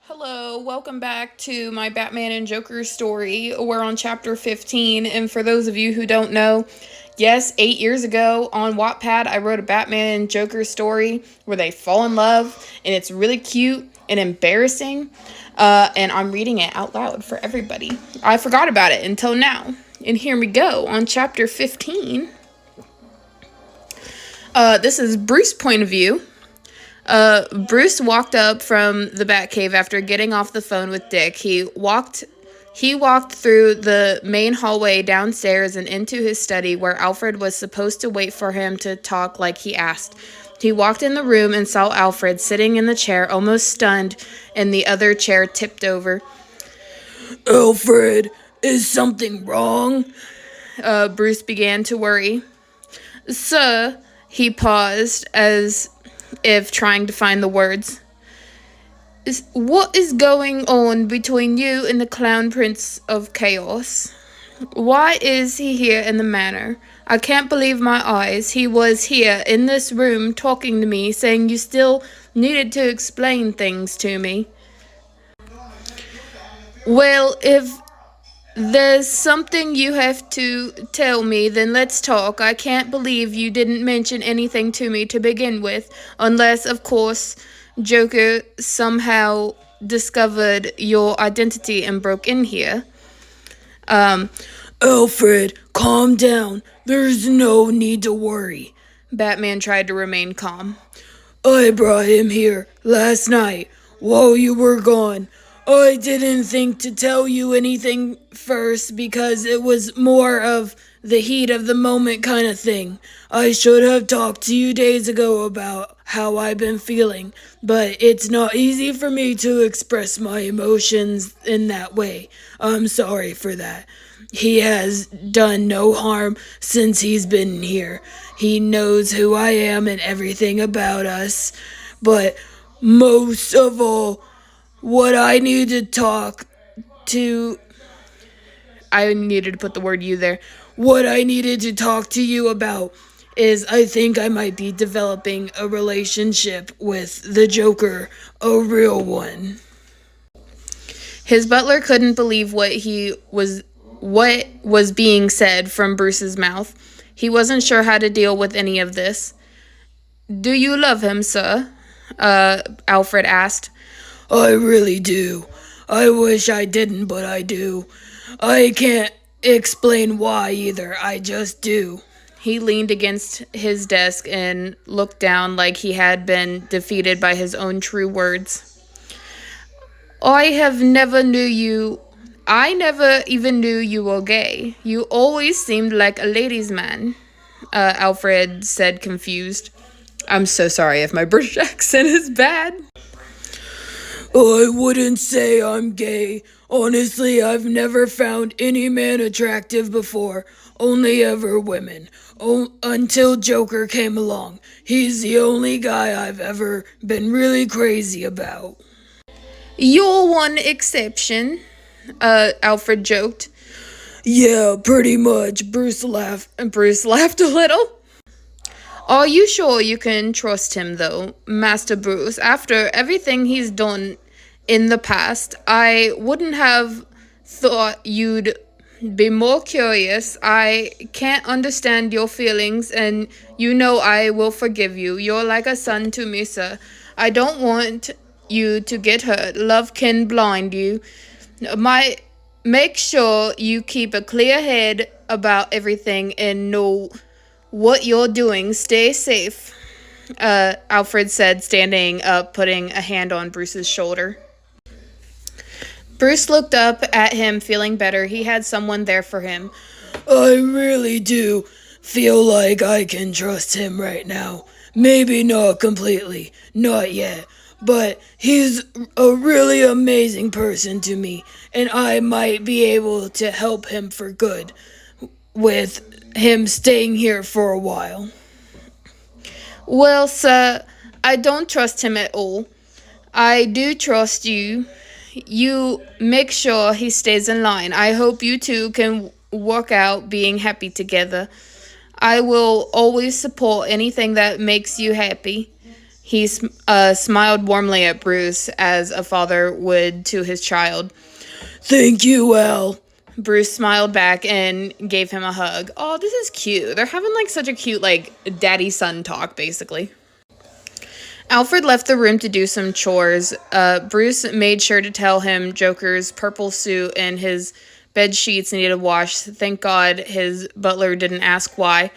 Hello, welcome back to my Batman and Joker story. We're on chapter 15, and for those of you who don't know, yes, 8 years ago on Wattpad, I wrote a Batman and Joker story where they fall in love, and it's really cute and embarrassing, and I'm reading it out loud for everybody. I forgot about it until now, and here we go on chapter 15. This is Bruce's point of view. Bruce walked up from the Batcave after getting off the phone with Dick. He walked through the main hallway downstairs and into his study where Alfred was supposed to wait for him to talk like he asked. He walked in the room and saw Alfred sitting in the chair, almost stunned, and the other chair tipped over. Alfred, is something wrong? Bruce began to worry. Sir, he paused as if trying to find the words. What is going on between you and the Clown Prince of Chaos? Why is he here in the manor? I can't believe my eyes. He was here in this room talking to me, saying you still needed to explain things to me. Well, if there's something you have to tell me, then let's talk. I can't believe you didn't mention anything to me to begin with, unless, of course, Joker somehow discovered your identity and broke in here. Alfred, calm down. There's no need to worry. Batman tried to remain calm. I brought him here last night while you were gone. I didn't think to tell you anything first because it was more of the heat of the moment kind of thing. I should have talked to you days ago about how I've been feeling, but it's not easy for me to express my emotions in that way. I'm sorry for that. He has done no harm since he's been here. He knows who I am and everything about us, but most of all, what I need to talk to... I needed to put the word you there. What I needed to talk to you about is I think I might be developing a relationship with the Joker, a real one. His butler couldn't believe what was being said from Bruce's mouth. He wasn't sure how to deal with any of this. Do you love him, sir? Alfred asked. I really do. I wish I didn't, but I do. I can't explain why either. I just do. He leaned against his desk and looked down like he had been defeated by his own true words. I never even knew you were gay. You always seemed like a ladies' man, Alfred said, confused. I'm so sorry if my British accent is bad. I wouldn't say I'm gay. Honestly, I've never found any man attractive before. Only ever women. Until Joker came along. He's the only guy I've ever been really crazy about. You're one exception, Alfred joked. Yeah, pretty much. Bruce laughed a little. Are you sure you can trust him, though, Master Bruce? After everything he's done in the past, I wouldn't have thought you'd be more curious. I can't understand your feelings, and you know I will forgive you. You're like a son to me, sir. I don't want you to get hurt. Love can blind you. Make sure you keep a clear head about everything and know what you're doing. Stay safe, Alfred said, standing up, putting a hand on Bruce's shoulder. Bruce looked up at him, feeling better. He had someone there for him. I really do feel like I can trust him right now. Maybe not completely, not yet, but he's a really amazing person to me, and I might be able to help him for good with him staying here for a while. Well, sir, I don't trust him at all. I do trust you. You make sure he stays in line. I hope you two can work out being happy together. I will always support anything that makes you happy. He smiled warmly at Bruce as a father would to his child. Thank you, Al. Bruce smiled back and gave him a hug. Oh, this is cute. They're having like such a cute like daddy-son talk, basically. Alfred left the room to do some chores. Bruce made sure to tell him Joker's purple suit and his bed sheets needed wash. Thank God his butler didn't ask why.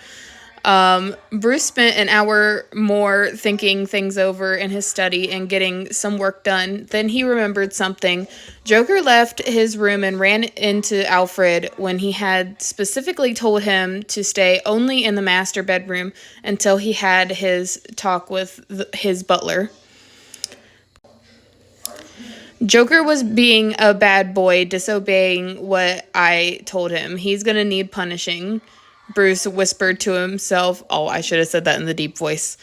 Bruce spent an hour more thinking things over in his study and getting some work done. Then he remembered something. Joker left his room and ran into Alfred when he had specifically told him to stay only in the master bedroom until he had his talk with his butler. Joker was being a bad boy, disobeying what I told him. He's gonna need punishing. Bruce whispered to himself. Oh, I should have said that in the deep voice.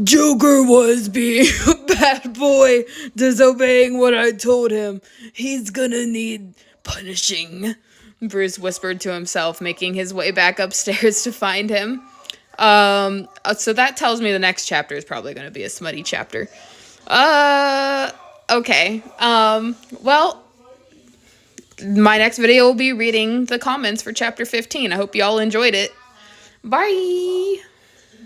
Joker was being a bad boy, disobeying what I told him. He's gonna need punishing. Bruce whispered to himself, making his way back upstairs to find him. So that tells me the next chapter is probably going to be a smutty chapter. Okay. Well, my next video will be reading the comments for chapter 15. I hope y'all enjoyed it. Bye!